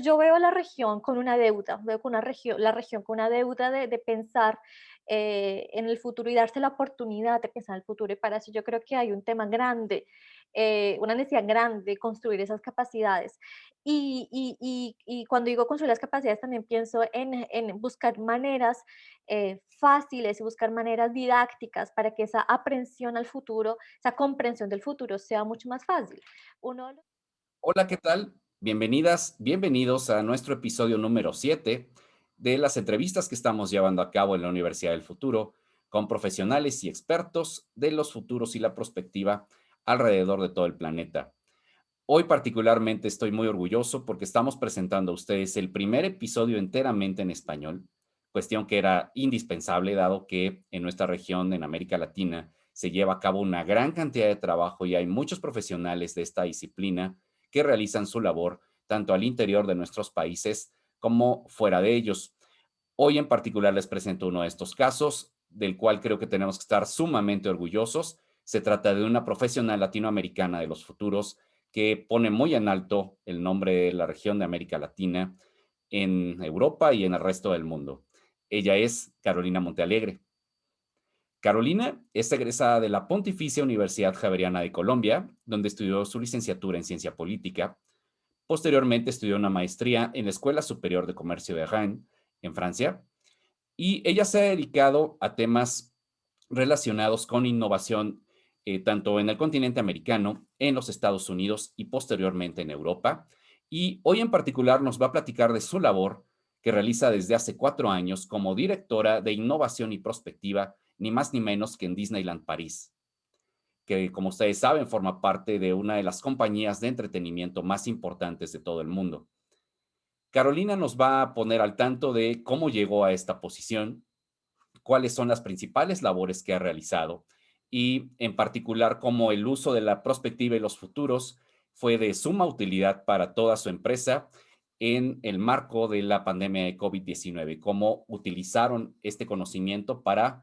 Yo veo la región con una deuda, veo con la región con una deuda de pensar en el futuro y darse la oportunidad de pensar en el futuro. Y para eso yo creo que hay un tema grande, una necesidad grande de construir esas capacidades. Y cuando digo construir las capacidades, también pienso en buscar maneras fáciles y buscar maneras didácticas para que esa aprensión al futuro, esa comprensión del futuro sea mucho más fácil. Uno de los Hola, ¿qué tal? Bienvenidas, bienvenidos a nuestro episodio número 7 de las entrevistas que estamos llevando a cabo en la Universidad del Futuro con profesionales y expertos de los futuros y la prospectiva alrededor de todo el planeta. Hoy particularmente estoy muy orgulloso porque estamos presentando a ustedes el primer episodio enteramente en español, cuestión que era indispensable dado que en nuestra región, en América Latina, se lleva a cabo una gran cantidad de trabajo y hay muchos profesionales de esta disciplina que realizan su labor tanto al interior de nuestros países como fuera de ellos. Hoy en particular les presento uno de estos casos, del cual creo que tenemos que estar sumamente orgullosos. Se trata de una profesional latinoamericana de los futuros que pone muy en alto el nombre de la región de América Latina en Europa y en el resto del mundo. Ella es Carolina Montealegre. Carolina es egresada de la Pontificia Universidad Javeriana de Colombia, donde estudió su licenciatura en Ciencia Política. Posteriormente estudió una maestría en la Escuela Superior de Comercio de Rennes, en Francia, y ella se ha dedicado a temas relacionados con innovación, tanto en el continente americano, en los Estados Unidos y posteriormente en Europa. Y hoy en particular nos va a platicar de su labor que realiza desde hace 4 años como directora de innovación y prospectiva, ni más ni menos que en Disneyland París, que como ustedes saben forma parte de una de las compañías de entretenimiento más importantes de todo el mundo. Carolina nos va a poner al tanto de cómo llegó a esta posición, cuáles son las principales labores que ha realizado y en particular cómo el uso de la prospectiva y los futuros fue de suma utilidad para toda su empresa en el marco de la pandemia de COVID-19, cómo utilizaron este conocimiento para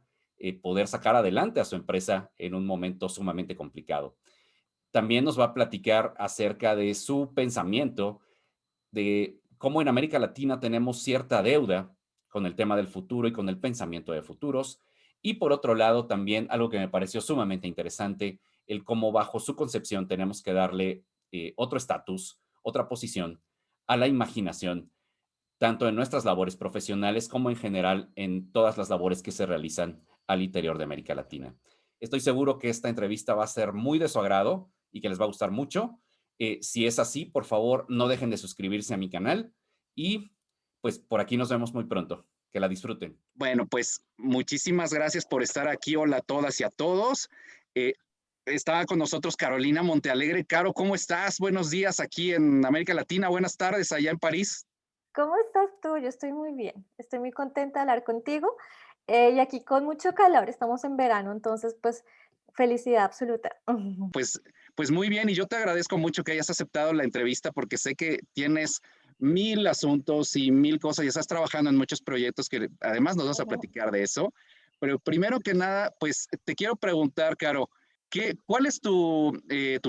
poder sacar adelante a su empresa en un momento sumamente complicado. También nos va a platicar acerca de su pensamiento de cómo en América Latina tenemos cierta deuda con el tema del futuro y con el pensamiento de futuros. Y por otro lado, también algo que me pareció sumamente interesante, el cómo bajo su concepción tenemos que darle otro estatus, otra posición a la imaginación, tanto en nuestras labores profesionales como en general en todas las labores que se realizan al interior de América Latina. Estoy seguro que esta entrevista va a ser muy de su agrado y que les va a gustar mucho. Si es así, por favor, no dejen de suscribirse a mi canal y pues por aquí nos vemos muy pronto. Que la disfruten. Bueno, pues muchísimas gracias por estar aquí. Hola a todas y a todos. Eh, Estaba con nosotros Carolina Montealegre. Caro, ¿cómo estás? Buenos días aquí en América Latina. Buenas tardes allá en París. ¿Cómo estás tú? Yo estoy muy bien, estoy muy contenta de hablar contigo y aquí con mucho calor, estamos en verano, entonces pues felicidad absoluta. Pues, pues muy bien, y yo te agradezco mucho que hayas aceptado la entrevista porque sé que tienes mil asuntos y mil cosas y estás trabajando en muchos proyectos que además nos vas a Ujú. platicar de eso. Pero primero que nada, pues te quiero preguntar, Caro, ¿cuál es tu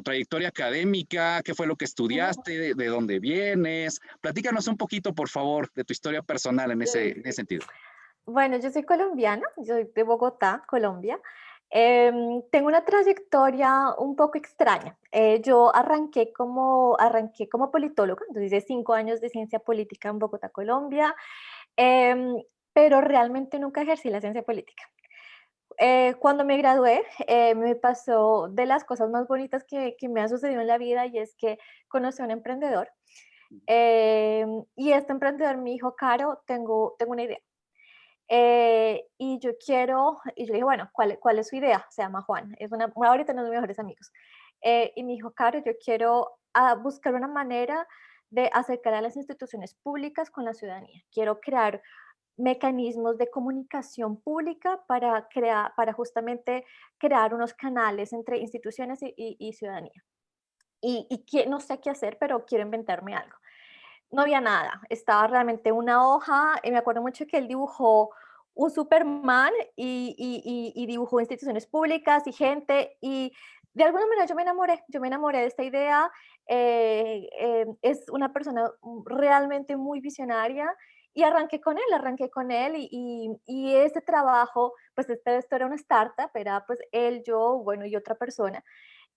trayectoria académica? ¿Qué fue lo que Ujú. estudiaste? ¿De dónde vienes? Platícanos un poquito, por favor, de tu historia personal en ese Sí. sentido. Bueno, yo soy colombiana, yo soy de Bogotá, Colombia. Tengo una trayectoria un poco extraña. Yo arranqué como politóloga, entonces hice 5 años de ciencia política en Bogotá, Colombia, em, pero realmente nunca ejercí la ciencia política. Cuando me gradué, me pasó de las cosas más bonitas que me han sucedido en la vida y es que conocí a un emprendedor. Y este emprendedor me dijo, Caro, tengo una idea. Y yo le dije, bueno, ¿cuál es su idea? Se llama Juan, es ahorita uno de mis mejores amigos. Y me dijo, Caro, yo quiero buscar una manera de acercar a las instituciones públicas con la ciudadanía. Quiero crear mecanismos de comunicación pública para justamente crear unos canales entre instituciones y ciudadanía. No sé qué hacer, pero quiero inventarme algo. No había nada, estaba realmente una hoja, y me acuerdo mucho que él dibujó un Superman y dibujó instituciones públicas y gente, y de alguna manera yo me enamoré de esta idea. Es una persona realmente muy visionaria y arranqué con él y ese trabajo, pues esto era una startup, era pues él, yo, bueno, y otra persona.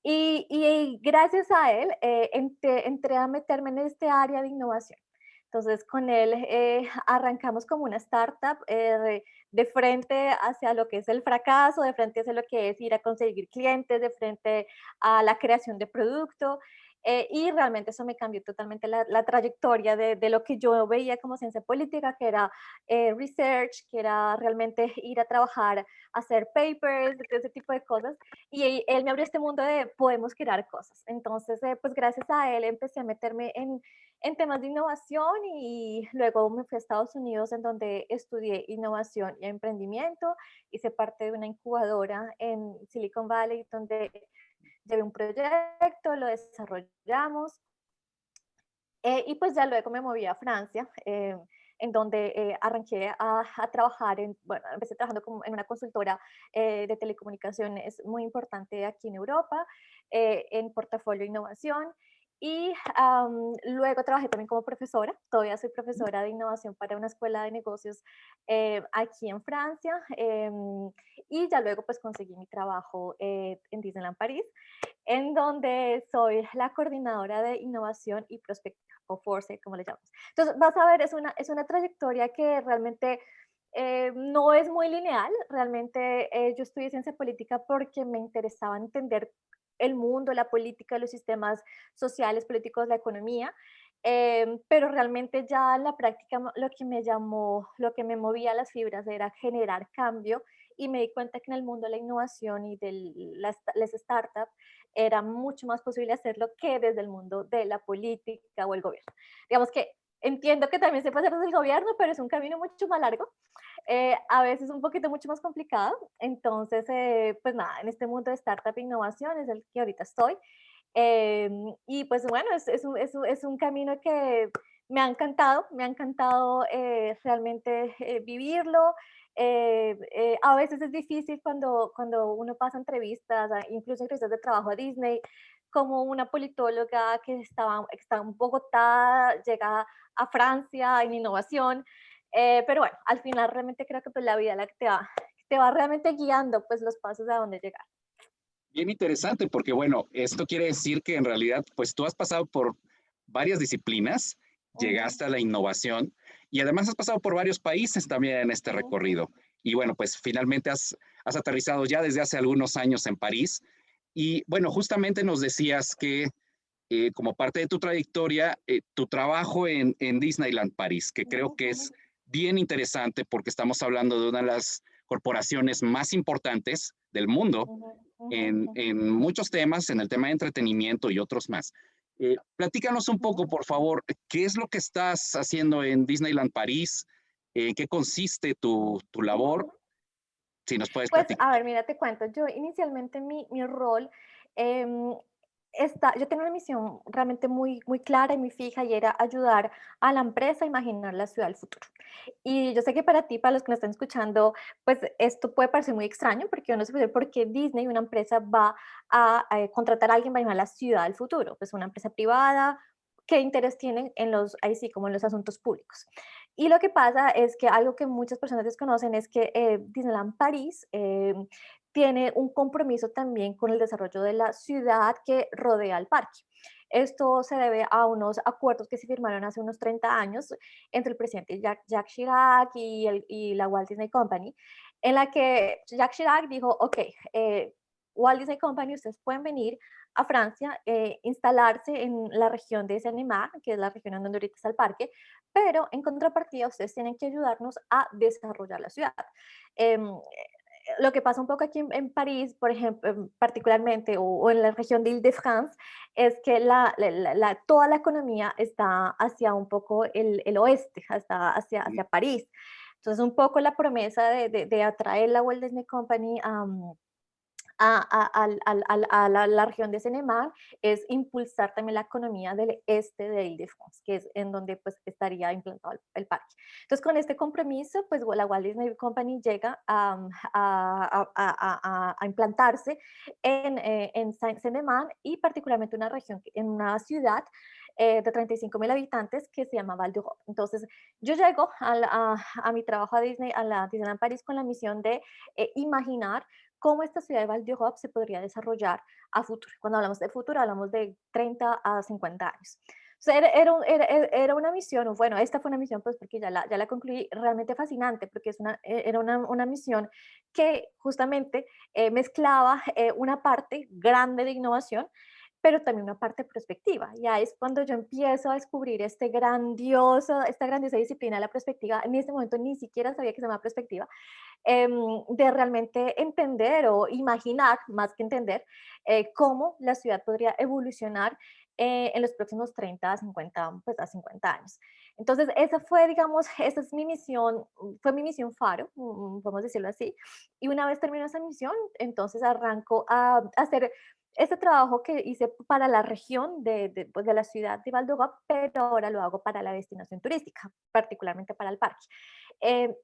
Y gracias a él entré a meterme en este área de innovación. Entonces, con él arrancamos como una startup de frente hacia lo que es el fracaso, de frente hacia lo que es ir a conseguir clientes, de frente a la creación de producto. Y realmente eso me cambió totalmente la trayectoria de lo que yo veía como ciencia política, que era research, que era realmente ir a trabajar, hacer papers, ese tipo de cosas. Y él me abrió este mundo de podemos crear cosas. Entonces, pues gracias a él empecé a meterme en temas de innovación y luego me fui a Estados Unidos en donde estudié innovación y emprendimiento. Hice parte de una incubadora en Silicon Valley donde llevé un proyecto, lo desarrollamos y pues ya luego me moví a Francia, en donde arranqué a trabajar, bueno, empecé trabajando como en una consultora de telecomunicaciones muy importante aquí en Europa, en portafolio e innovación. Y luego trabajé también como profesora, todavía soy profesora de innovación para una escuela de negocios aquí en Francia. Y ya luego pues conseguí mi trabajo en Disneyland París, en donde soy la coordinadora de innovación y prospectiva, o Force, como le llamamos. Entonces, vas a ver, es una trayectoria que realmente no es muy lineal. Realmente yo estudié ciencia política porque me interesaba entender el mundo, la política, los sistemas sociales, políticos, la economía. Pero realmente ya en la práctica lo que me llamó, lo que me movía las fibras era generar cambio y me di cuenta que en el mundo de la innovación y de las startups era mucho más posible hacerlo que desde el mundo de la política o el gobierno. Digamos que entiendo que también se puede hacer desde el gobierno, pero es un camino mucho más largo, a veces un poquito mucho más complicado. Entonces, pues nada, en este mundo de startup e innovación es el que ahorita estoy. Y pues bueno, es un camino que me ha encantado realmente vivirlo. A veces es difícil cuando uno pasa entrevistas, incluso entrevistas de trabajo a Disney, como una politóloga está en Bogotá, llega a Francia en innovación, pero bueno, al final realmente creo que pues la vida te va realmente guiando pues los pasos a dónde llegar. Bien interesante, porque bueno, esto quiere decir que en realidad, pues tú has pasado por varias disciplinas, Ujú, llegaste a la innovación y además has pasado por varios países también en este ujú, recorrido. Y bueno, pues finalmente has aterrizado ya desde hace algunos años en París. Y bueno, justamente nos decías que como parte de tu trayectoria, tu trabajo en Disneyland París, que creo ujú, que ujú, es bien interesante porque estamos hablando de una de las corporaciones más importantes del mundo ujú, ujú, ujú, en muchos temas, en el tema de entretenimiento y otros más. Platícanos un poco, ujú. por favor, ¿qué es lo que estás haciendo en Disneyland París? ¿En qué consiste tu Ujú, labor? ujú. Si nos puedes Pues, platicar. a ver, mira, te cuento. Yo inicialmente mi rol, em, yo tengo una misión realmente muy clara y muy fija y era ayudar a la empresa a imaginar la ciudad del futuro. Y yo sé que para ti, para los que nos están escuchando, pues esto puede parecer muy extraño porque uno se puede decir, ¿por qué Disney, una empresa, va a contratar a alguien para imaginar la ciudad del futuro? Pues una empresa privada, ¿qué interés tienen en ahí sí, como en los asuntos públicos? Y lo que pasa es que algo que muchas personas desconocen es que Disneyland París tiene un compromiso también con el desarrollo de la ciudad que rodea al parque. Esto se debe a unos acuerdos que se firmaron hace unos 30 años entre el presidente Jacques Chirac y la Walt Disney Company, en la que Jacques Chirac dijo, ok, Walt Disney Company, ustedes pueden venir a Francia, instalarse en la región de Seine-et-Marne, que es la región en donde ahorita está el parque, pero en contrapartida ustedes tienen que ayudarnos a desarrollar la ciudad. Lo que pasa un poco aquí en París, por ejemplo, particularmente, o en la región de Île-de-France, es que toda la economía está hacia un poco el oeste, hacia París. Entonces, un poco la promesa de atraer la Walt Disney Company la región de Seine-et-Marne es impulsar también la economía del este de Île-de-France, que es en donde pues estaría implantado el parque. Entonces, con este compromiso, pues la Walt Disney Company llega a implantarse en Seine-et-Marne y particularmente una región, en una ciudad de 35.000 habitantes que se llama Val d'Europe. Entonces, yo llego a mi trabajo a Disney, a la Disneyland París, con la misión de imaginar cómo esta ciudad de Val d'Europe se podría desarrollar a futuro. Cuando hablamos de futuro, hablamos de 30 a 50 años. O sea, era una misión, bueno, esta fue una misión, pues porque ya la concluí, realmente fascinante, porque era una misión que justamente mezclaba una parte grande de innovación, pero también una parte de perspectiva. Ya es cuando yo empiezo a descubrir esta grandiosa disciplina de la perspectiva. En este momento ni siquiera sabía que se llama perspectiva, de realmente entender o imaginar, más que entender, cómo la ciudad podría evolucionar en los próximos 30 a 50, pues a 50 años. Entonces, esa fue, digamos, esa es mi misión, fue mi misión faro, podemos decirlo así. Y una vez termino esa misión, entonces arranco a hacer este trabajo que hice para la región pues de la ciudad de Val d'Europe, pero ahora lo hago para la destinación turística, particularmente para el parque.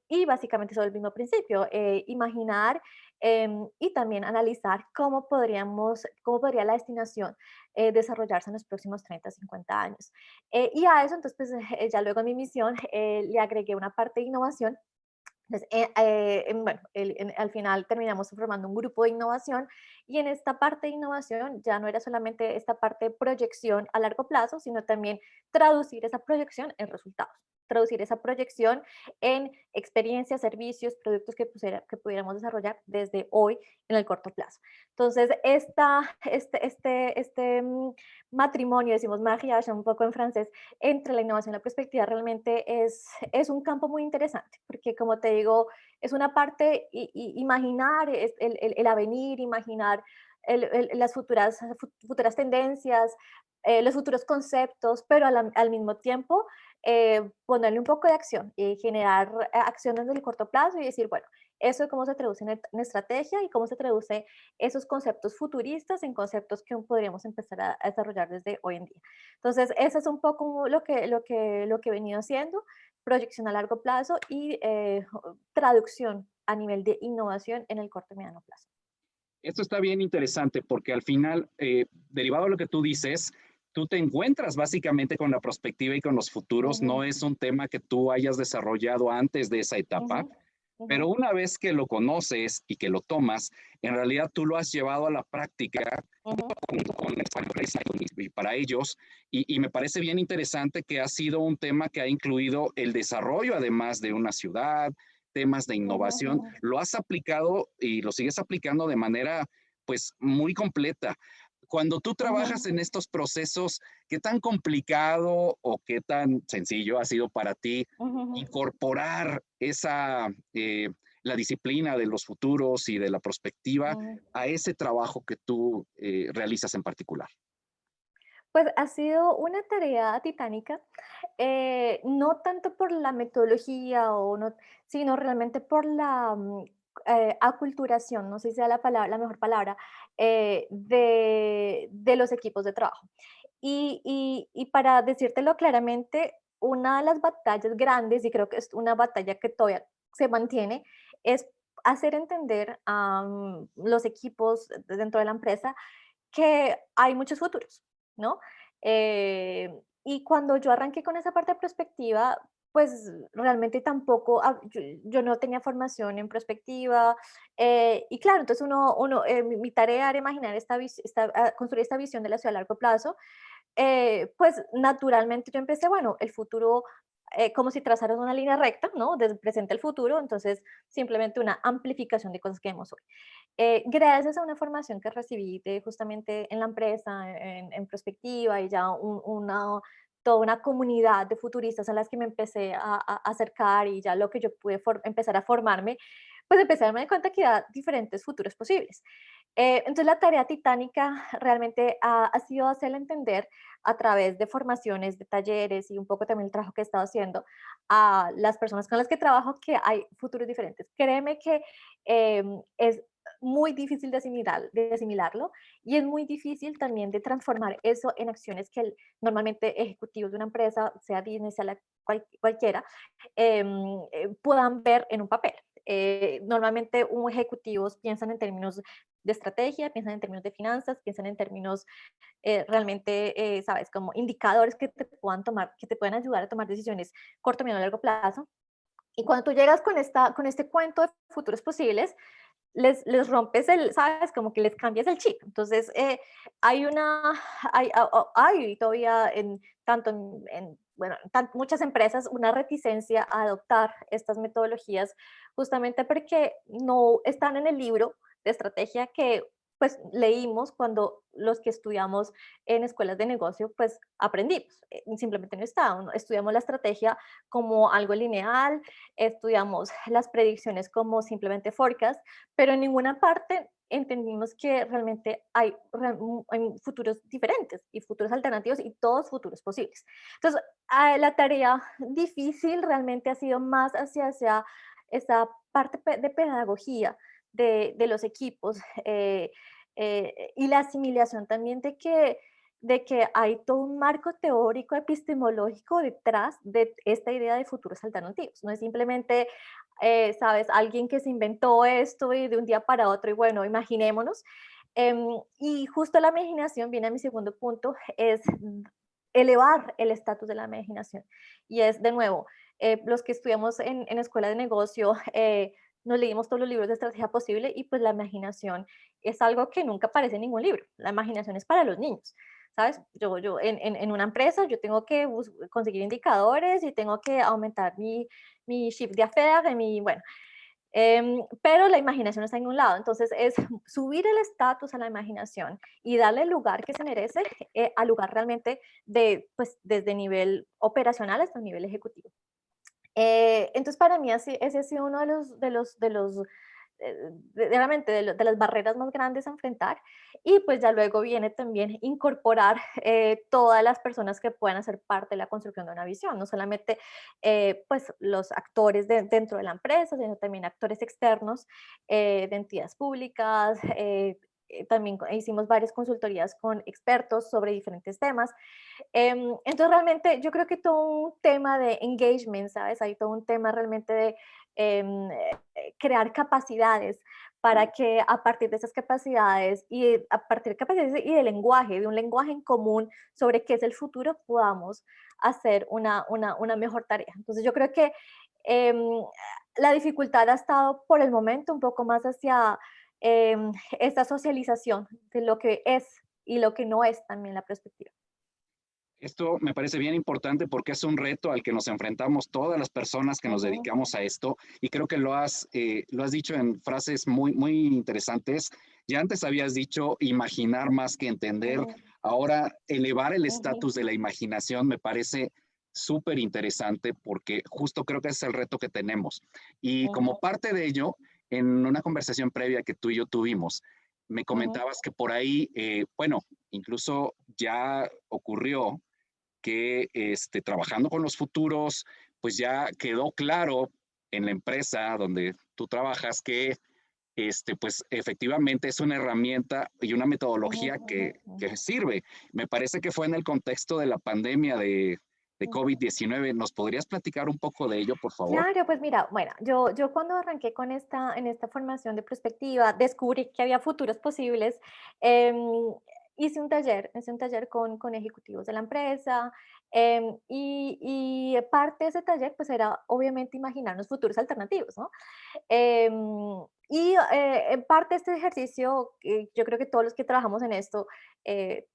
Y básicamente sobre el mismo principio, imaginar y también analizar cómo podría la destinación desarrollarse en los próximos 30, 50 años. Y a eso, entonces, pues, ya luego en mi misión le agregué una parte de innovación. Entonces, bueno, al final terminamos formando un grupo de innovación y en esta parte de innovación ya no era solamente esta parte de proyección a largo plazo, sino también traducir esa proyección en resultados, traducir esa proyección en experiencias, servicios, productos que pudiéramos desarrollar desde hoy en el corto plazo. Entonces, matrimonio, decimos mariage un poco en francés, entre la innovación y la perspectiva realmente es un campo muy interesante, porque como te digo, es una parte, imaginar el avenir, imaginar las futuras tendencias, los futuros conceptos, pero al mismo tiempo ponerle un poco de acción y generar acciones del corto plazo y decir, bueno, eso es cómo se traduce en estrategia y cómo se traduce esos conceptos futuristas en conceptos que podríamos empezar a desarrollar desde hoy en día. Entonces, eso es un poco lo que he venido haciendo, proyección a largo plazo y traducción a nivel de innovación en el corto y mediano plazo. Esto está bien interesante porque al final, derivado de lo que tú dices, tú te encuentras básicamente con la perspectiva y con los futuros. Ujú, No es un tema que tú hayas desarrollado antes de esa etapa, ujú, ujú, pero una vez que lo conoces y que lo tomas, en realidad tú lo has llevado a la práctica ujú, junto con esta empresa y para ellos. Y me parece bien interesante que ha sido un tema que ha incluido el desarrollo, además de una ciudad, temas de ujú, innovación. ujú, Lo has aplicado y lo sigues aplicando de manera pues muy completa. Cuando tú trabajas ujú. en estos procesos, ¿qué tan complicado o qué tan sencillo ha sido para ti Ujú. incorporar la disciplina de los futuros y de la perspectiva Mm, a ese trabajo que tú realizas en particular? Pues ha sido una tarea titánica, no tanto por la metodología o no, sino realmente por la aculturación, no sé si sea la mejor palabra, de los equipos de trabajo. Y para decírtelo claramente, una de las batallas grandes, y creo que es una batalla que todavía se mantiene, es hacer entender a los equipos dentro de la empresa que hay muchos futuros, ¿no? Y cuando yo arranqué con esa parte de perspectiva, pues realmente tampoco, yo no tenía formación en perspectiva, y claro, entonces mi tarea era imaginar construir esta visión de la ciudad a largo plazo, pues naturalmente yo empecé, bueno, el futuro, como si trazaras una línea recta, ¿no? Desde el presente al futuro, entonces simplemente una amplificación de cosas que vemos hoy. Gracias a una formación que recibí justamente en la empresa, en perspectiva y ya toda una comunidad de futuristas a las que me empecé a acercar y ya lo que yo pude empezar a formarme, pues empecé a darme cuenta que había diferentes futuros posibles. Entonces la tarea titánica realmente ha sido hacerle entender a través de formaciones, de talleres y un poco también el trabajo que he estado haciendo a las personas con las que trabajo que hay futuros diferentes. Créeme que es muy difícil de asimilarlo y es muy difícil también de transformar eso en acciones que normalmente ejecutivos de una empresa, sea Disney, sea cualquiera, puedan ver en un papel. Normalmente un ejecutivos piensan en términos de estrategia, piensan en términos de finanzas, piensan en términos realmente, sabes, como indicadores que te puedan tomar, que te puedan ayudar a tomar decisiones corto, mediano, largo plazo. Y cuando tú llegas con este cuento de futuros posibles, les rompes ¿sabes? Como que les cambias el chip. Entonces, hay una, hay todavía tanto bueno, muchas empresas una reticencia a adoptar estas metodologías justamente porque no están en el libro de estrategia que pues leímos cuando los que estudiamos en escuelas de negocio pues aprendimos. Simplemente no está. Estudiamos la estrategia como algo lineal, estudiamos las predicciones como simplemente forecast, pero en ninguna parte entendimos que realmente hay futuros diferentes y futuros alternativos y todos futuros posibles. Entonces, la tarea difícil realmente ha sido más hacia esa parte de pedagogía de los equipos y la asimilación también de que hay todo un marco teórico epistemológico detrás de esta idea de futuros alternativos. No es simplemente ¿sabes? Alguien que se inventó esto y de un día para otro, y bueno, imaginémonos. Y justo la imaginación viene a mi segundo punto, es elevar el estatus de la imaginación. Y es, de nuevo, los que estudiamos en escuela de negocio, nos leímos todos los libros de estrategia posible y pues la imaginación es algo que nunca aparece en ningún libro. La imaginación es para los niños. ¿Sabes? Yo en una empresa, yo tengo que conseguir indicadores y tengo que aumentar mi shift de affaires, bueno, pero la imaginación está en un lado, entonces es subir el estatus a la imaginación y darle el lugar que se merece al lugar realmente pues, desde nivel operacional hasta el nivel ejecutivo. Entonces para mí ese ha sido uno realmente de las barreras más grandes a enfrentar y pues ya luego viene también incorporar todas las personas que puedan hacer parte de la construcción de una visión, no solamente pues los actores dentro de la empresa, sino también actores externos de entidades públicas. También hicimos varias consultorías con expertos sobre diferentes temas. Entonces, realmente yo creo que todo un tema de engagement, ¿sabes? Hay todo un tema realmente de crear capacidades para que a partir de esas capacidades y a partir de capacidades y de lenguaje, de un lenguaje en común sobre qué es el futuro, podamos hacer una mejor tarea. Entonces, yo creo que em, la dificultad ha estado por el momento un poco más hacia esta socialización de lo que es y lo que no es también la perspectiva. Esto me parece bien importante porque es un reto al que nos enfrentamos todas las personas que nos Ujú, dedicamos a esto y creo que lo has dicho en frases muy, muy interesantes. Ya antes habías dicho imaginar más que entender. ujú, Ahora, elevar el ujú, estatus de la imaginación me parece súper interesante porque justo creo que ese es el reto que tenemos. Y como ujú, parte de ello, en una conversación previa que tú y yo tuvimos, me ujú, comentabas que por ahí, bueno, incluso ya ocurrió que trabajando con los futuros, pues ya quedó claro en la empresa donde tú trabajas que pues efectivamente es una herramienta y una ujú, metodología ujú, que ujú, sirve. Me parece que fue en el contexto de la pandemia de ujú. COVID-19. ¿Nos podrías platicar un poco de ello, por favor? Claro, pues mira, bueno, yo cuando arranqué en esta formación de perspectiva, descubrí que había futuros posibles. em, hice un taller con ejecutivos de la empresa, y parte de ese taller pues era obviamente imaginarnos futuros alternativos, ¿no? En parte este ejercicio, yo creo que todos los que trabajamos en esto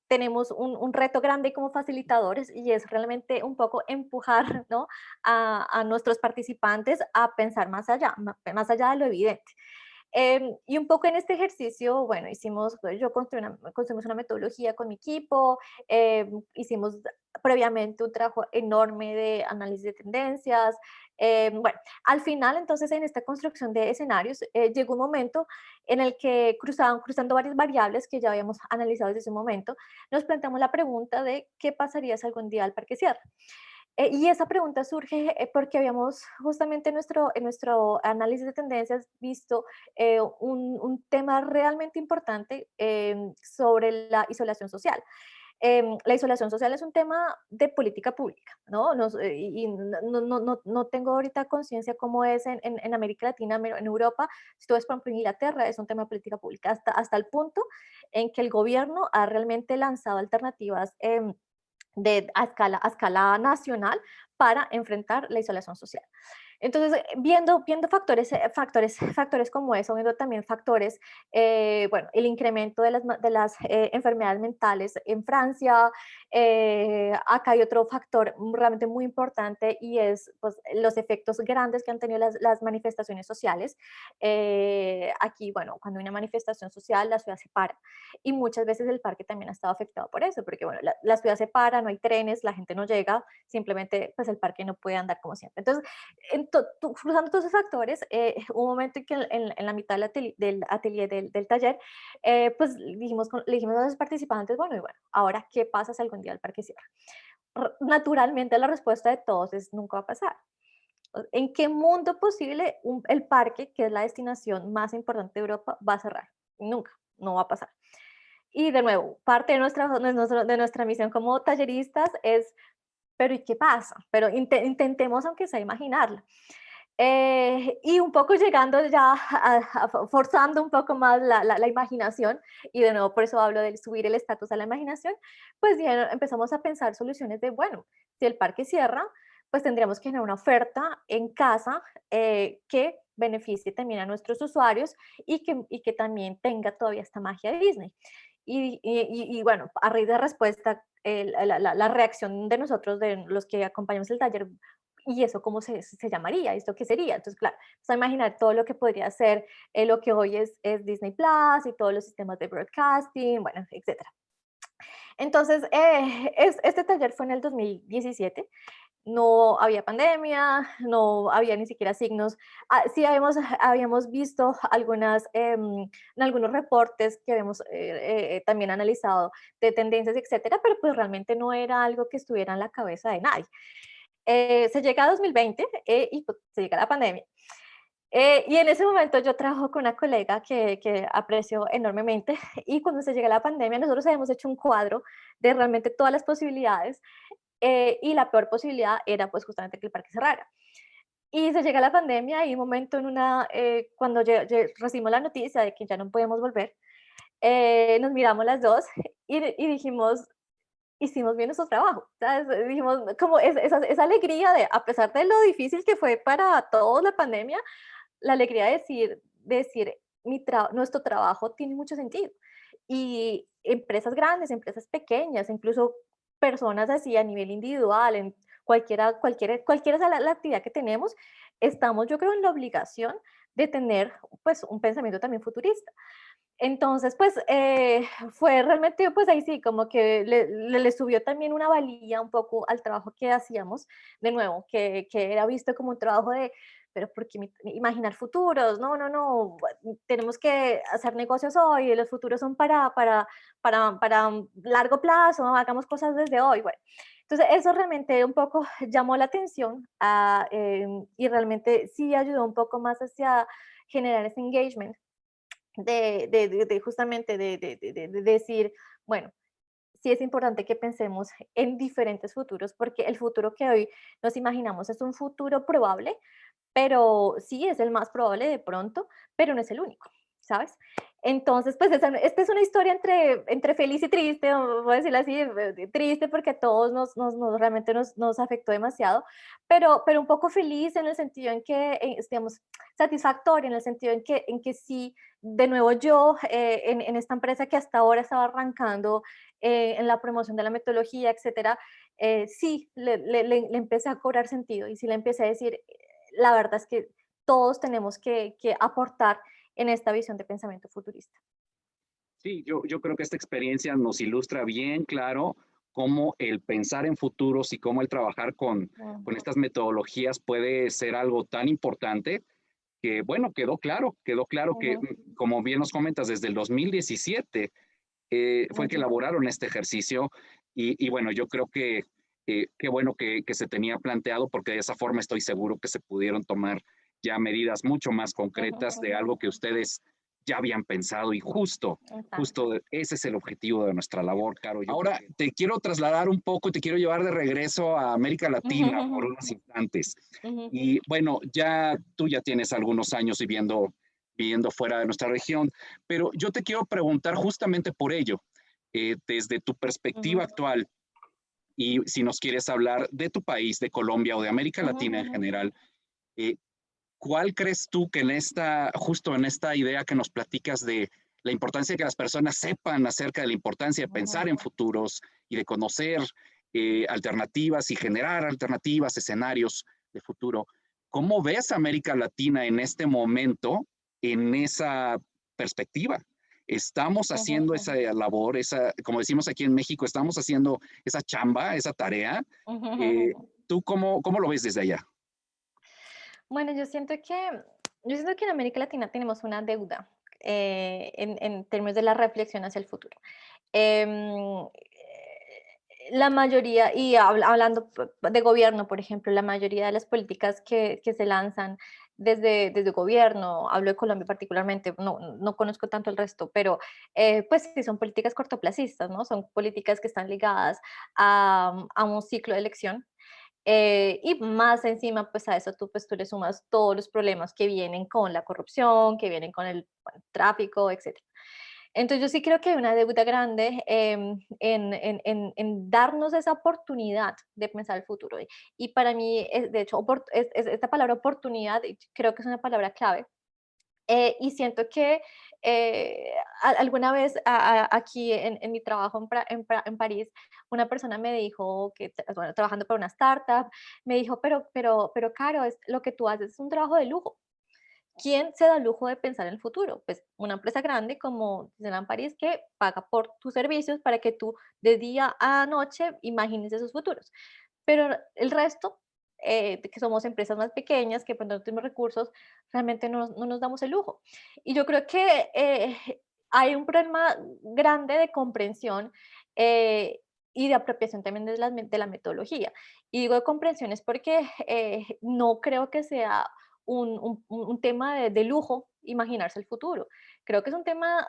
tenemos un reto grande como facilitadores y es realmente un poco empujar, ¿no? A nuestros participantes a pensar más allá, más allá de lo evidente. Y un poco en este ejercicio, bueno, construimos una metodología con mi equipo, hicimos previamente un trabajo enorme de análisis de tendencias. Bueno, al final, entonces, en esta construcción de escenarios, llegó un momento en el que cruzando varias variables que ya habíamos analizado desde ese momento, nos planteamos la pregunta de qué pasaría si algún día el parque cierra. Y esa pregunta surge porque habíamos justamente en nuestro análisis de tendencias visto un tema realmente importante sobre la isolación social. La isolación social es un tema de política pública, ¿no? Y no tengo ahorita conciencia cómo es en América Latina, en Europa, si tú ves, por ejemplo, en Inglaterra, es un tema de política pública, hasta el punto en que el gobierno ha realmente lanzado alternativas a escala nacional para enfrentar la isolación social. Entonces, viendo factores como eso, viendo también factores, bueno, el incremento de las enfermedades mentales en Francia, acá hay otro factor realmente muy importante y es pues, los efectos grandes que han tenido las manifestaciones sociales. Aquí, bueno, cuando hay una manifestación social, la ciudad se para y muchas veces el parque también ha estado afectado por eso, porque bueno, la ciudad se para, no hay trenes, la gente no llega, simplemente pues el parque no puede andar como siempre. Entonces, cruzando todos esos factores, hubo un momento en que en la mitad del atelier del taller, pues le dijimos a los participantes, bueno, y bueno, ahora, ¿qué pasa si algún día el parque cierra? Naturalmente la respuesta de todos es nunca va a pasar. ¿En qué mundo posible el parque, que es la destinación más importante de Europa, va a cerrar? Nunca, no va a pasar. Y de nuevo, parte de nuestra misión como talleristas es, pero ¿y qué pasa? Pero intentemos aunque sea imaginarlo. Y un poco llegando ya, forzando un poco más la imaginación, y de nuevo por eso hablo de subir el estatus a la imaginación, pues ya empezamos a pensar soluciones de, bueno, si el parque cierra, pues tendríamos que generar una oferta en casa que beneficie también a nuestros usuarios y que también tenga todavía esta magia de Disney. Y bueno, a raíz de respuesta, la reacción de nosotros, de los que acompañamos el taller, ¿y eso cómo se llamaría? ¿Esto qué sería? Entonces, claro, vamos a imaginar todo lo que podría ser lo que hoy es Disney Plus y todos los sistemas de broadcasting, bueno, etcétera. Entonces, este taller fue en el 2017, no había pandemia, no había ni siquiera signos. Sí habíamos visto en algunos reportes que habíamos también analizado de tendencias, etcétera, pero pues realmente no era algo que estuviera en la cabeza de nadie. Se llega a 2020 y pues, se llega la pandemia. Y en ese momento yo trabajo con una colega que aprecio enormemente y cuando se llega la pandemia nosotros habíamos hecho un cuadro de realmente todas las posibilidades y la peor posibilidad era pues justamente que el parque cerrara. Y se llega la pandemia y un momento cuando recibimos la noticia de que ya no podemos volver, nos miramos las dos y dijimos, hicimos bien nuestro trabajo, ¿sabes? Dijimos, como esa alegría de, a pesar de lo difícil que fue para todos la pandemia, la alegría de decir nuestro trabajo tiene mucho sentido. Y empresas grandes, empresas pequeñas, incluso personas así a nivel individual, en cualquiera sea la actividad que tenemos, estamos yo creo en la obligación de tener pues un pensamiento también futurista. Entonces, pues, fue realmente, pues, ahí sí, como que le subió también una valía un poco al trabajo que hacíamos, de nuevo, que era visto como un trabajo de, pero ¿por qué imaginar futuros? No, no, no, tenemos que hacer negocios hoy, los futuros son para largo plazo, ¿no? Hagamos cosas desde hoy, bueno. Entonces, eso realmente un poco llamó la atención y realmente sí ayudó un poco más hacia generar ese engagement justamente de decir, bueno, sí es importante que pensemos en diferentes futuros, porque el futuro que hoy nos imaginamos es un futuro probable, pero sí es el más probable de pronto, pero no es el único, ¿sabes? Entonces, pues esta es una historia entre feliz y triste, o voy a decirlo así, triste porque a todos realmente nos afectó demasiado, pero un poco feliz en el sentido en que, digamos, satisfactoria en el sentido en que sí, de nuevo yo, en esta empresa que hasta ahora estaba arrancando en la promoción de la metodología, etcétera, sí, le empecé a cobrar sentido y sí le empecé a decir, la verdad es que todos tenemos que aportar en esta visión de pensamiento futurista. Sí, yo creo que esta experiencia nos ilustra bien claro cómo el pensar en futuros y cómo el trabajar con estas metodologías puede ser algo tan importante que, bueno, quedó claro que, Ujú, como bien nos comentas, desde el 2017 fue que ujú, elaboraron este ejercicio y bueno, yo creo que qué bueno que se tenía planteado, porque de esa forma estoy seguro que se pudieron tomar ya medidas mucho más Ujú, concretas de ujú, algo que ustedes ya habían pensado y exacto. justo ese es el objetivo de nuestra labor, Caro. Ahora te quiero trasladar un poco, te quiero llevar de regreso a América Ujú, Latina ujú, por unos instantes. ujú, Y bueno, tú ya tienes algunos años viviendo fuera de nuestra región, pero yo te quiero preguntar justamente por ello, desde tu perspectiva ujú, actual, y si nos quieres hablar de tu país, de Colombia o de América ujú, Latina en ujú, general, eh, ¿cuál crees tú que justo en esta idea que nos platicas de la importancia de que las personas sepan acerca de la importancia de ujú. pensar en futuros y de conocer alternativas y generar alternativas, escenarios de futuro? ¿Cómo ves a América Latina en este momento en esa perspectiva? Estamos Ujú, haciendo esa ujú, labor, como decimos aquí en México, estamos haciendo esa chamba, esa tarea. ujú, Eh, ujú. ¿Tú cómo lo ves desde allá? Bueno, yo siento que en América Latina tenemos una deuda en términos de la reflexión hacia el futuro. La mayoría, y hablando de gobierno, por ejemplo, la mayoría de las políticas que se lanzan desde gobierno, hablo de Colombia particularmente, no conozco tanto el resto, pero pues sí son políticas cortoplacistas, ¿no? Son políticas que están ligadas a un ciclo de elección. Y más encima, pues a eso tú le sumas todos los problemas que vienen con la corrupción, que vienen con el bueno, tráfico, etcétera. Entonces, yo sí creo que hay una deuda grande en darnos esa oportunidad de pensar el futuro. Y para mí, de hecho, esta palabra oportunidad creo que es una palabra clave y siento que alguna vez aquí en mi trabajo en París, una persona me dijo que, bueno, trabajando para una startup, me dijo, pero Caro, lo que tú haces es un trabajo de lujo. ¿Quién se da el lujo de pensar en el futuro? Pues una empresa grande como Disneyland París que paga por tus servicios para que tú de día a noche imagines esos futuros. Pero el resto, de que somos empresas más pequeñas, que pues no tenemos recursos, realmente no nos damos el lujo. Y yo creo que hay un problema grande de comprensión y de apropiación también de la metodología. Y digo de comprensión es porque no creo que sea un tema de lujo imaginarse el futuro. Creo que es un tema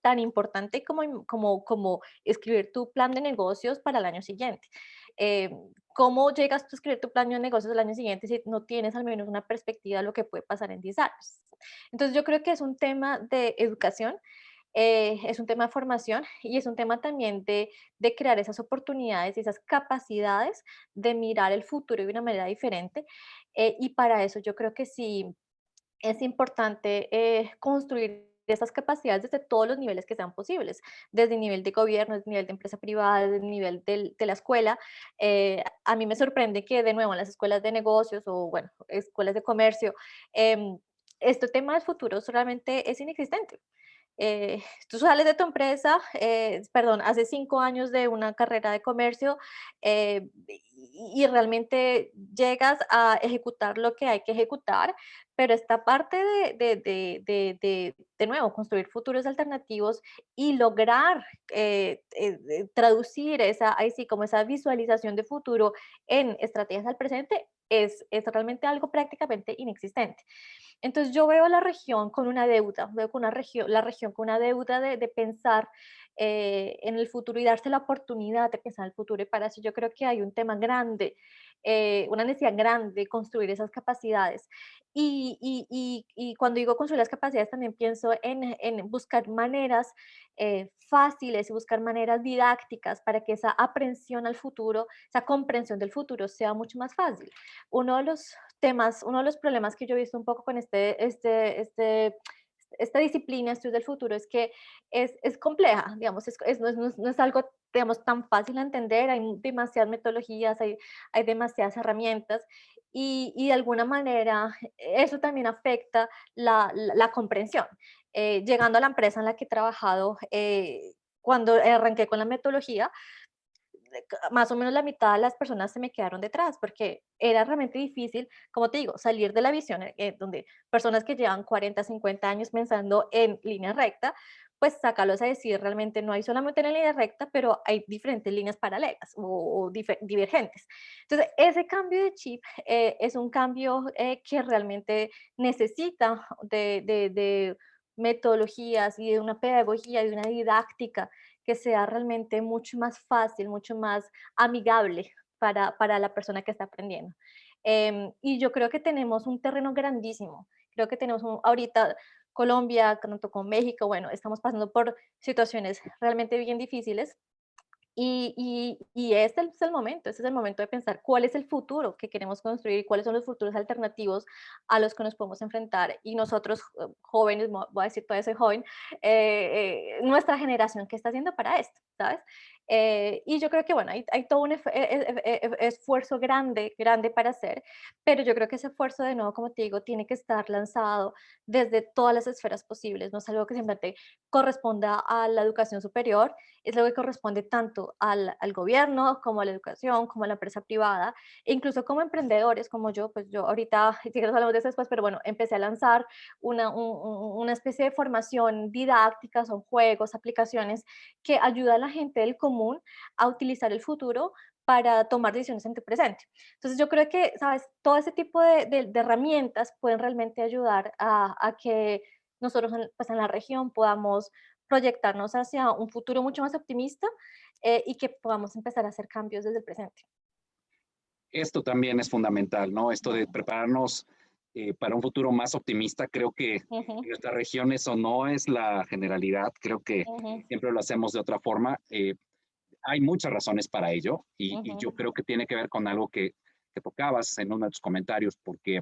tan importante como escribir tu plan de negocios para el año siguiente. Eh, ¿Cómo llegas tú a escribir tu plan de negocios el año siguiente si no tienes al menos una perspectiva de lo que puede pasar en 10 años? Entonces yo creo que es un tema de educación, es un tema de formación y es un tema también de crear esas oportunidades y esas capacidades de mirar el futuro de una manera diferente. Y para eso yo creo que sí es importante construir esas capacidades desde todos los niveles que sean posibles, desde el nivel de gobierno, desde el nivel de empresa privada, desde el nivel de la escuela. A mí me sorprende que de nuevo en las escuelas de negocios o bueno, escuelas de comercio, em, este tema del futuro solamente es inexistente. Tú sales de tu empresa, perdón, hace 5 años de una carrera de comercio y realmente llegas a ejecutar lo que hay que ejecutar, pero esta parte de nuevo, construir futuros alternativos y lograr traducir ahí sí, como esa visualización de futuro en estrategias al presente es realmente algo prácticamente inexistente. Entonces yo veo la región con una deuda, veo con la región con una deuda de pensar en el futuro y darse la oportunidad de pensar en el futuro. Y para eso yo creo que hay un tema grande, una necesidad grande de construir esas capacidades. Y cuando digo construir las capacidades, también pienso en buscar maneras fáciles y buscar maneras didácticas para que esa aprensión al futuro, esa comprensión del futuro sea mucho más fácil. Uno de los uno de los problemas que yo he visto un poco con esta disciplina, estudios del futuro, es que es compleja, digamos, no es algo, digamos, tan fácil de entender, hay demasiadas metodologías, hay demasiadas herramientas y de alguna manera eso también afecta la comprensión. Llegando a la empresa en la que he trabajado, cuando arranqué con la metodología, más o menos la mitad de las personas se me quedaron detrás porque era realmente difícil, como te digo, salir de la visión donde personas que llevan 40, 50 años pensando en línea recta, pues sacarlos a decir realmente no hay solamente una línea recta, pero hay diferentes líneas paralelas o divergentes. Entonces, ese cambio de chip es un cambio que realmente necesita de metodologías y de una pedagogía y de una didáctica que sea realmente mucho más fácil, mucho más amigable para la persona que está aprendiendo. Y yo creo que tenemos un terreno grandísimo. Creo que tenemos ahorita Colombia, tanto con México, bueno, estamos pasando por situaciones realmente bien difíciles y este es el momento, este es el momento de pensar cuál es el futuro que queremos construir y cuáles son los futuros alternativos a los que nos podemos enfrentar. Y nosotros, jóvenes, voy a decir, todavía soy joven, nuestra generación, ¿qué está haciendo para esto? ¿Sabes? Y yo creo que, bueno, hay todo un esfuerzo grande, grande para hacer, pero yo creo que ese esfuerzo, de nuevo, como te digo, tiene que estar lanzado desde todas las esferas posibles, no es algo que simplemente corresponda a la educación superior, es lo que corresponde tanto al gobierno, como a la educación, como a la empresa privada, e incluso como emprendedores, como yo, pues yo ahorita, si quieres hablamos de eso después, pero bueno, empecé a lanzar una especie de formación didáctica, son juegos, aplicaciones que ayuda a la gente del común a utilizar el futuro para tomar decisiones en tu presente. Entonces yo creo que, sabes, todo ese tipo de herramientas pueden realmente ayudar a que nosotros pues en la región podamos proyectarnos hacia un futuro mucho más optimista y que podamos empezar a hacer cambios desde el presente. Esto también es fundamental, ¿no? Esto de prepararnos para un futuro más optimista, creo que en Ujú, nuestra región eso no es la generalidad, creo que ujú, siempre lo hacemos de otra forma. Hay muchas razones para ello y ujú, yo creo que tiene que ver con algo que tocabas en uno de tus comentarios, porque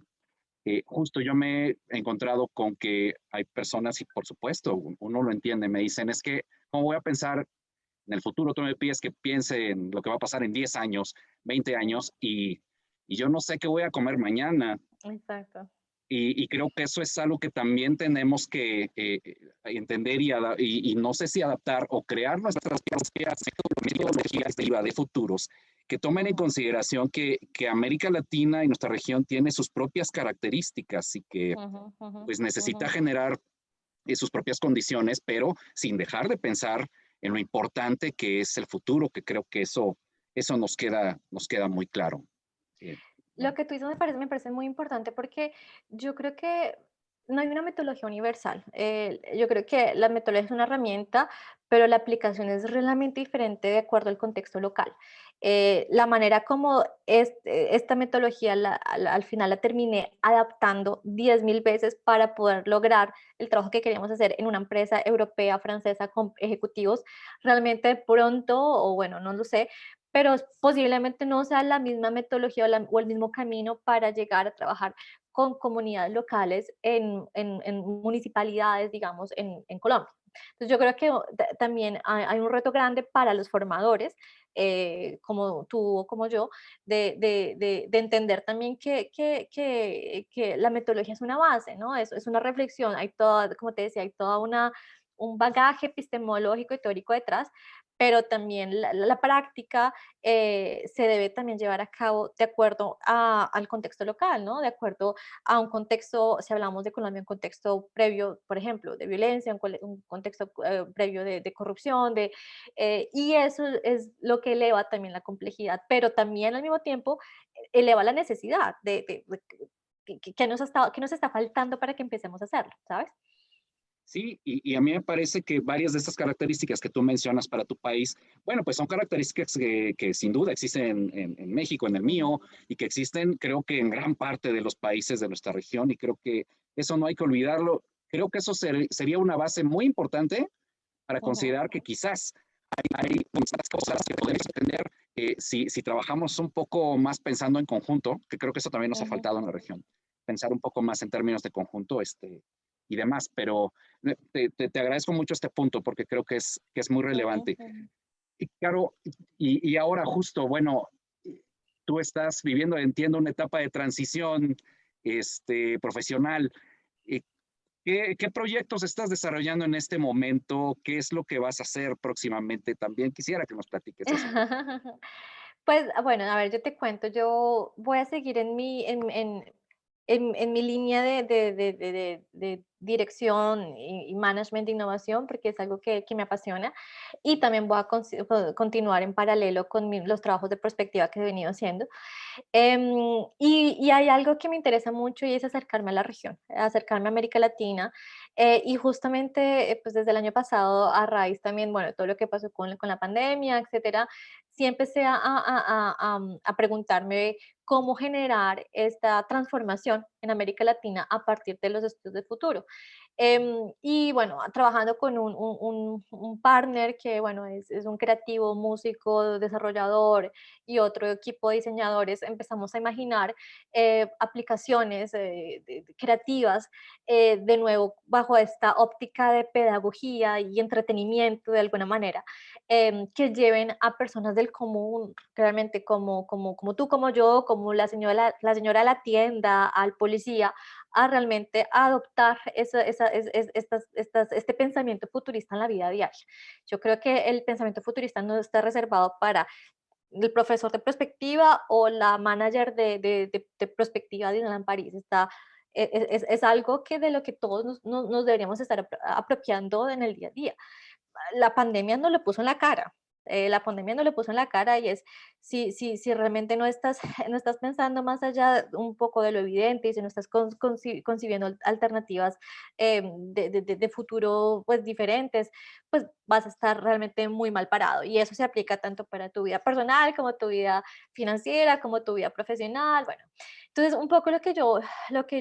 justo yo me he encontrado con que hay personas, y por supuesto, uno lo entiende, me dicen, es que, ¿cómo voy a pensar en el futuro? Tú me pides que piense en lo que va a pasar en 10 años, 20 ujú. años, y yo no sé qué voy a comer mañana. Exacto. Y creo que eso es algo que también tenemos que entender y no sé si adaptar o crear nuestras propias metodologías de futuros que tomen en Ujú, consideración que América Latina y nuestra región tiene sus propias características y que ujú, ujú, pues ujú. necesita generar sus propias condiciones, pero sin dejar de pensar en lo importante que es el futuro, que creo que eso nos queda muy claro. Lo Bueno, que tú dices me parece muy importante porque yo creo que no hay una metodología universal. Yo creo que la metodología es una herramienta, pero la aplicación es realmente diferente de acuerdo al contexto local. La manera como esta metodología al final la terminé adaptando 10.000 veces para poder lograr el trabajo que queríamos hacer en una empresa europea, francesa, con ejecutivos, realmente pronto, o bueno, no lo sé, pero posiblemente no sea la misma metodología o el mismo camino para llegar a trabajar con comunidades locales en municipalidades, digamos, en Colombia. Entonces yo creo que también hay un reto grande para los formadores, como tú o como yo, de entender también que la metodología es una base, ¿no? Es una reflexión, hay toda, como te decía, hay toda un bagaje epistemológico y teórico detrás, pero también la práctica se debe también llevar a cabo de acuerdo al contexto local, ¿no? De acuerdo a un contexto, si hablamos de Colombia, un contexto previo, por ejemplo, de violencia, un contexto previo de corrupción, y eso es lo que eleva también la complejidad, pero también al mismo tiempo eleva la necesidad que nos está faltando para que empecemos a hacerlo, ¿sabes? sí, y a mí me parece que varias de estas características que tú mencionas para tu país, bueno, pues son características que sin duda existen en México, en el Ujú, mío, y que existen creo que en gran parte de los países de nuestra región, y creo que eso no hay que olvidarlo. Creo que eso sería una base muy importante para ujú, considerar que quizás hay muchas cosas que podemos entender si trabajamos un poco más pensando en conjunto, que creo que eso también nos ha ujú, faltado en la región, pensar un poco más en términos de conjunto y demás, pero te agradezco mucho este punto porque creo que es muy ujú, relevante. ujú. Y claro, y ahora justo, bueno, tú estás viviendo, entiendo, una etapa de transición profesional. Eh, ¿Qué proyectos estás desarrollando en este momento? ¿Qué es lo que vas a hacer próximamente? También quisiera que nos platiques eso un poco. Pues, bueno, a ver, yo te cuento, yo voy a seguir en mi línea de dirección y management de innovación, porque es algo que me apasiona. Y también voy a continuar en paralelo con los trabajos de prospectiva que he venido haciendo. Y hay algo que me interesa mucho y es acercarme a la región, acercarme a América Latina. Y justamente, pues desde el año pasado, a raíz también, bueno, todo lo que pasó con la pandemia, etcétera, sí empecé a preguntarme cómo generar esta transformación en América Latina a partir de los estudios de futuro. Y bueno, trabajando con un partner que, bueno, es un creativo, músico, desarrollador y otro equipo de diseñadores, empezamos a imaginar aplicaciones creativas, de nuevo, bajo esta óptica de pedagogía y entretenimiento de alguna manera, que lleven a personas del común, realmente como tú, como yo, como la señora de la tienda, al policía, a realmente adoptar este pensamiento futurista en la vida diaria. Yo creo que el pensamiento futurista no está reservado para el profesor de perspectiva o la manager de perspectiva de Disneyland París. Es algo que de lo que todos nos deberíamos estar apropiando en el día a día. La pandemia nos lo puso en la cara. La pandemia nos lo puso en la cara y es si realmente no estás, no estás pensando más allá un poco de lo evidente y si no estás concibiendo alternativas de futuro pues diferentes, pues vas a estar realmente muy mal parado. Y eso se aplica tanto para tu vida personal como tu vida financiera, como tu vida profesional. Bueno, entonces un poco lo que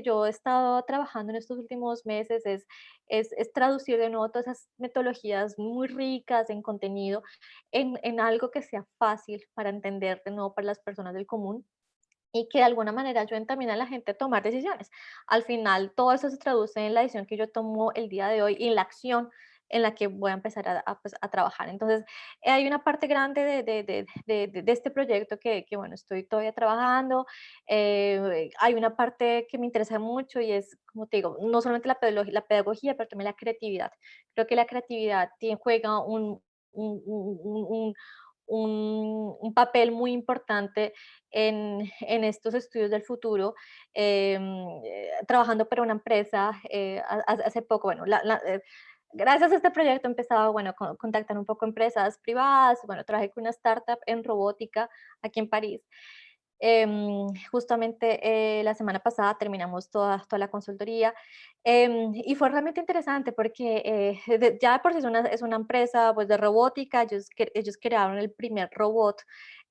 yo he estado trabajando en estos últimos meses es traducir de nuevo todas esas metodologías muy ricas en contenido en algo que sea fácil para entender de nuevo para las personas del común y que de alguna manera ayuden también a la gente a tomar decisiones. Al final, todo eso se traduce en la decisión que yo tomo el día de hoy y en la acción en la que voy a empezar pues, a trabajar. Entonces, hay una parte grande de este proyecto bueno, estoy todavía trabajando. Hay una parte que me interesa mucho y es, como te digo, no solamente la pedagogía, pero también la creatividad. Creo que la creatividad juega un, un papel muy importante en estos estudios del futuro, trabajando para una empresa hace poco, bueno, gracias a este proyecto he empezado, bueno, a contactar un poco empresas privadas, bueno, trabajé con una startup en robótica aquí en París. Justamente la semana pasada terminamos toda la consultoría, y fue realmente interesante porque ya de por sí es una empresa pues, de robótica. Ellos crearon el primer robot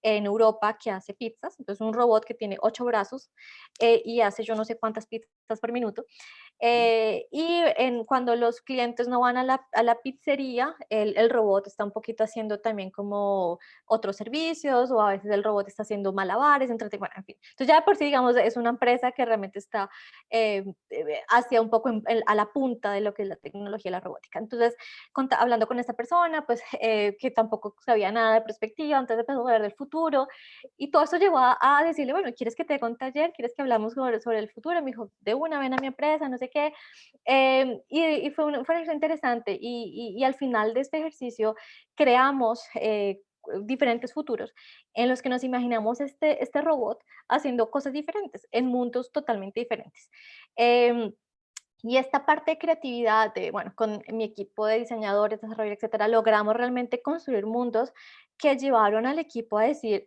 en Europa que hace pizzas. Entonces un robot que tiene 8 brazos y hace yo no sé cuántas pizzas por minuto. Cuando los clientes no van a la pizzería, el robot está un poquito haciendo también como otros servicios, o a veces el robot está haciendo malabares, bueno, en fin. Entonces ya de por sí, digamos, es una empresa que realmente está hacia un poco a la punta de lo que es la tecnología y la robótica. Entonces, hablando con esta persona, pues que tampoco sabía nada de perspectiva, entonces empezó a ver del futuro, y todo eso llevó a decirle, bueno, ¿quieres que te dé un taller? ¿Quieres que hablamos sobre el futuro? Me dijo, de una, ven a mi empresa, no sé qué. Y fue algo interesante, y al final de este ejercicio creamos diferentes futuros en los que nos imaginamos este robot haciendo cosas diferentes, en mundos totalmente diferentes. Em, y esta parte de creatividad, bueno, con mi equipo de diseñadores, desarrolladores, etcétera, logramos realmente construir mundos que llevaron al equipo a decir,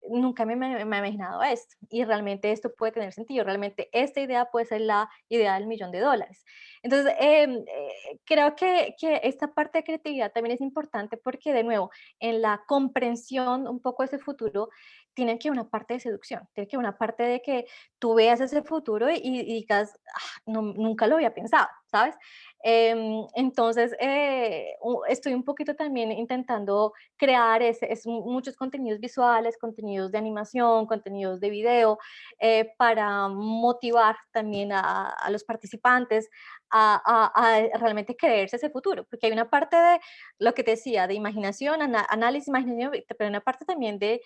nunca me he imaginado esto, y realmente esto puede tener sentido, realmente esta idea puede ser la idea del millón de dólares. Entonces, creo que esta parte de creatividad también es importante porque, de nuevo, en la comprensión un poco de ese futuro, tiene que una parte de seducción, tiene que una parte de que tú veas ese futuro y digas, "Ah, nunca lo había pensado", ¿sabes? Entonces, estoy un poquito también intentando crear muchos contenidos visuales, contenidos de animación, contenidos de video, para motivar también a los participantes a realmente creerse ese futuro, porque hay una parte de lo que te decía, de imaginación, análisis, imaginación, pero hay una parte también de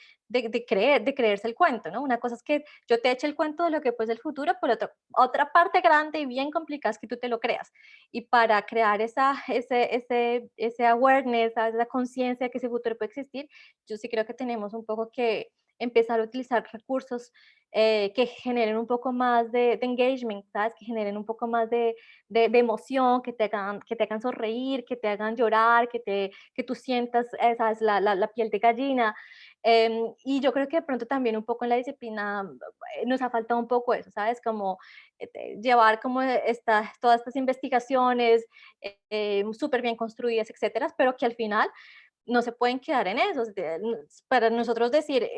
creerse el cuento, ¿no? Una cosa es que yo te eche el cuento de lo que puede ser el futuro, pero otra parte grande y bien complicada es que tú te lo creas. Y para crear ese awareness, esa conciencia de que ese futuro puede existir, yo sí creo que tenemos un poco que empezar a utilizar recursos que generen un poco más de engagement, ¿sabes? Que generen un poco más de emoción, que te hagan sonreír, que te hagan llorar, que tú sientas, ¿sabes? La piel de gallina. Y yo creo que de pronto también un poco en la disciplina nos ha faltado un poco eso, ¿sabes? Como llevar como todas estas investigaciones súper bien construidas, etcétera, pero que al final no se pueden quedar en eso. Para nosotros decir,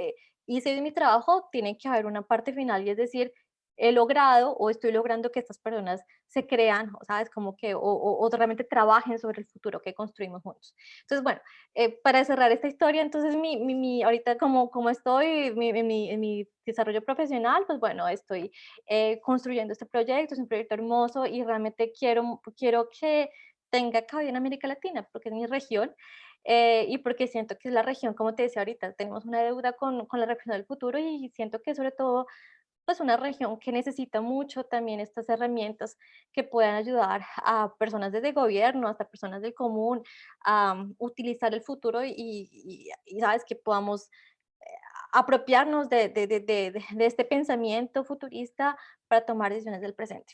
hice mi trabajo, tiene que haber una parte final y es decir, he logrado o estoy logrando que estas personas se crean, ¿sabes? Como que, o realmente trabajen sobre el futuro que construimos juntos. Entonces, bueno, para cerrar esta historia, entonces, ahorita como estoy en mi desarrollo profesional, pues bueno, estoy construyendo este proyecto, es un proyecto hermoso y realmente quiero que tenga cabida en América Latina, porque es mi región y porque siento que es la región, como te decía ahorita, tenemos una deuda con la región del futuro y siento que sobre todo pues una región que necesita mucho también estas herramientas que puedan ayudar a personas desde gobierno hasta personas del común a utilizar el futuro y sabes que podamos apropiarnos de este pensamiento futurista para tomar decisiones del presente.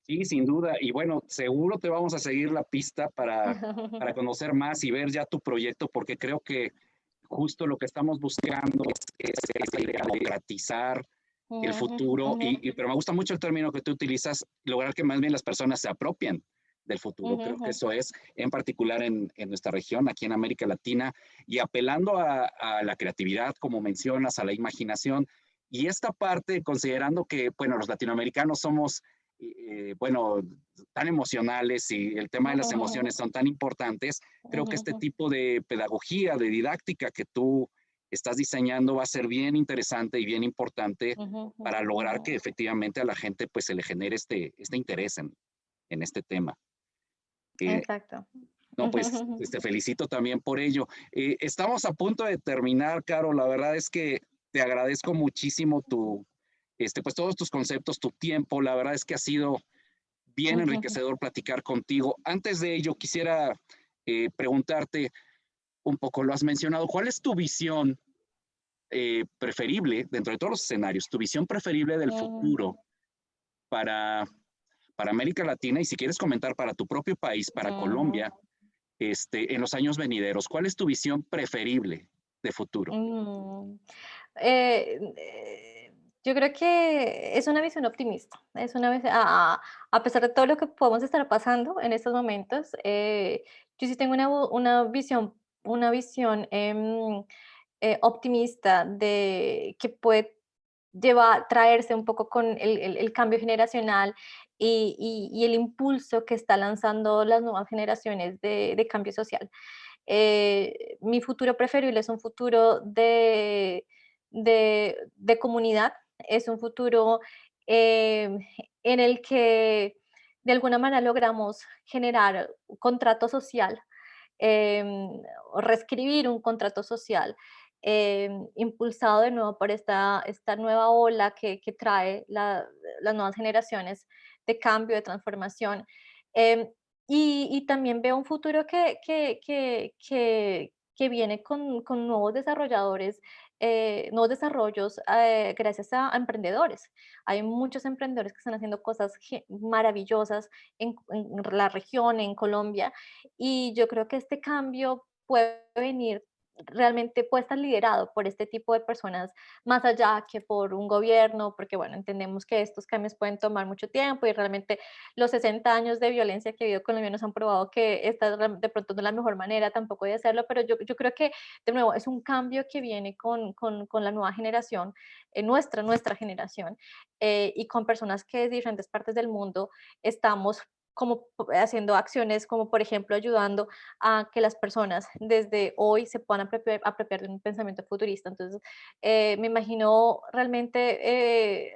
Sí, sin duda. Y bueno, seguro te vamos a seguir la pista para conocer más y ver ya tu proyecto, porque creo que justo lo que estamos buscando es democratizar el Ujú, futuro, ujú, pero me gusta mucho el término que tú utilizas, lograr que más bien las personas se apropien del futuro. ujú, Creo que ujú. eso es en particular en nuestra región, aquí en América Latina, y apelando a la creatividad, como mencionas, a la imaginación, y esta parte, considerando que, bueno, los latinoamericanos somos, bueno, tan emocionales y el tema de las emociones son tan importantes, creo que este tipo de pedagogía, de didáctica que tú estás diseñando va a ser bien interesante y bien importante Ujú, ujú, para lograr ujú. que efectivamente a la gente pues se le genere este interés en este tema. Eh, Exacto. no, pues te felicito también por ello. Estamos a punto de terminar, Caro. La verdad es que te agradezco muchísimo pues todos tus conceptos, tu tiempo. La verdad es que ha sido bien enriquecedor platicar contigo. Antes de ello, quisiera preguntarte un poco, lo has mencionado, ¿cuál es tu visión preferible dentro de todos los escenarios, tu visión preferible del Ujú, futuro para, para América Latina y si quieres comentar para tu propio país, para ujú, Colombia, en los años venideros? ¿Cuál es tu visión preferible de futuro? mm. Yo creo que es una visión optimista, es una a pesar de todo lo que podemos estar pasando en estos momentos, yo sí tengo una visión optimista de que puede traerse un poco con el cambio generacional y el impulso que está lanzando las nuevas generaciones de cambio social. Mi futuro preferible es un futuro de comunidad, es un futuro em, en el que de alguna manera logramos generar un contrato social, o reescribir un contrato social, impulsado de nuevo por esta nueva ola que trae las nuevas generaciones de cambio, de transformación. Em, y también veo un futuro que viene con nuevos desarrolladores, nuevos desarrollos gracias a emprendedores. Hay muchos emprendedores que están haciendo cosas maravillosas en la región, en Colombia, y yo creo que este cambio puede venir realmente puede estar liderado por este tipo de personas más allá que por un gobierno, porque bueno, entendemos que estos cambios pueden tomar mucho tiempo y realmente los 60 años de violencia que ha habido colombianos han probado que esta de pronto no es la mejor manera tampoco de hacerlo, pero yo creo que de nuevo es un cambio que viene con la nueva generación, nuestra generación, y con personas que de diferentes partes del mundo estamos como haciendo acciones como por ejemplo ayudando a que las personas desde hoy se puedan apropiar de un pensamiento futurista. Entonces, me imagino realmente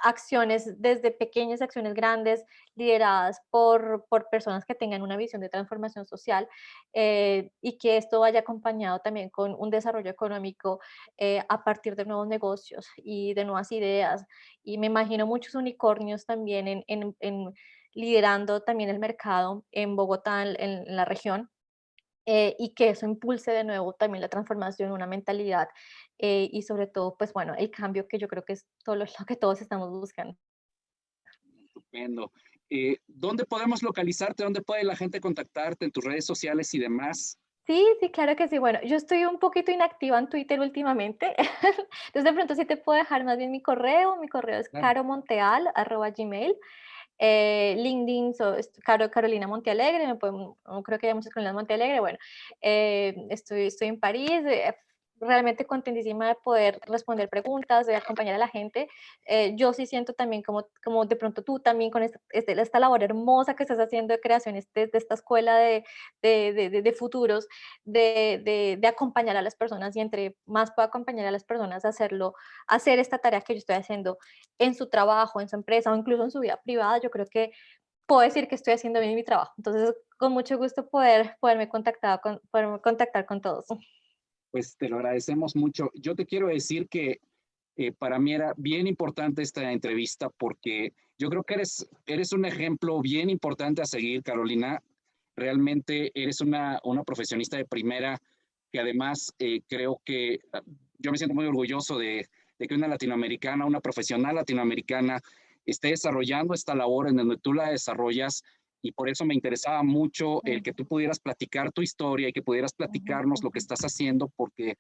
acciones, desde pequeñas acciones grandes, lideradas por personas que tengan una visión de transformación social y que esto vaya acompañado también con un desarrollo económico a partir de nuevos negocios y de nuevas ideas. Y me imagino muchos unicornios también liderando también el mercado en Bogotá, en la región, y que eso impulse de nuevo también la transformación, una mentalidad y sobre todo, pues bueno, el cambio que yo creo que es todo lo que todos estamos buscando. Estupendo. ¿Dónde podemos localizarte? ¿Dónde puede la gente contactarte en tus redes sociales y demás? Sí, sí, claro que sí. Bueno, yo estoy un poquito inactiva en Twitter últimamente, entonces de pronto sí te puedo dejar más bien mi correo es Claro. caromonteal@gmail. LinkedIn, Carolina Montealegre, no creo que haya muchas Carolinas Montealegre, bueno, estoy en París, realmente contentísima de poder responder preguntas, de acompañar a la gente. Yo sí siento también como de pronto tú también con esta labor hermosa que estás haciendo de creaciones de esta escuela de futuros, de acompañar a las personas y entre más puedo acompañar a las personas a hacer esta tarea que yo estoy haciendo en su trabajo, en su empresa o incluso en su vida privada, yo creo que puedo decir que estoy haciendo bien mi trabajo. Entonces, con mucho gusto poderme contactar con todos. Pues te lo agradecemos mucho. Yo te quiero decir que para mí era bien importante esta entrevista porque yo creo que eres un ejemplo bien importante a seguir, Carolina. Realmente eres una profesionista de primera que además creo que yo me siento muy orgulloso de que una latinoamericana, una profesional latinoamericana esté desarrollando esta labor en donde tú la desarrollas y por eso me interesaba mucho el Mm, que tú pudieras platicar tu historia y que pudieras ujú, platicarnos lo que ujú, estás haciendo porque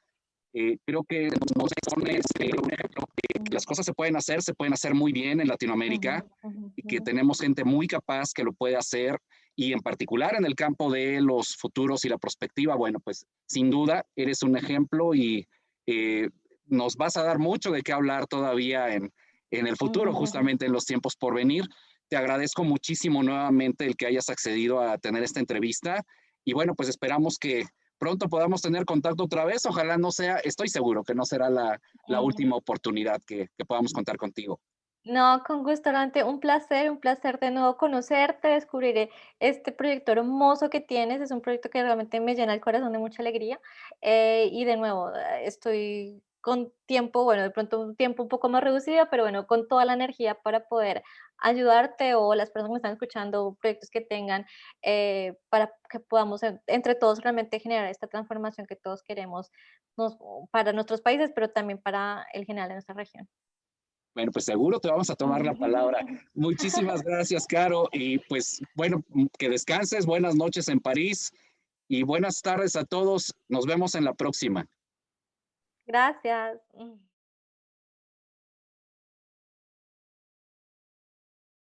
creo que nos pones un ejemplo que mm, las cosas se pueden hacer muy bien en ujú, Latinoamérica ujú, y que ujú, tenemos gente muy capaz que lo puede hacer y en particular en el campo de los futuros y la prospectiva, bueno, pues sin duda eres un ejemplo y eh, nos vas a dar mucho de qué hablar todavía en el ujú, futuro, ujú. justamente en los tiempos por venir. Te agradezco muchísimo nuevamente el que hayas accedido a tener esta entrevista y bueno, pues esperamos que pronto podamos tener contacto otra vez. Ojalá no sea, estoy seguro que no será la Mm. última oportunidad que podamos contar contigo. No, con gusto, Dante, un placer de nuevo conocerte, descubrir este proyecto hermoso que tienes, es un proyecto que realmente me llena el corazón de mucha alegría y de nuevo estoy con tiempo, bueno, de pronto un tiempo un poco más reducido, pero bueno, con toda la energía para poder ayudarte o las personas que me están escuchando, proyectos que tengan, para que podamos entre todos realmente generar esta transformación que todos queremos nos- para nuestros países, pero también para el general de nuestra región. Bueno, pues seguro te vamos a tomar la palabra. Muchísimas gracias, Caro. Y pues bueno, que descanses, buenas noches en París y buenas tardes a todos. Nos vemos en la próxima. Gracias.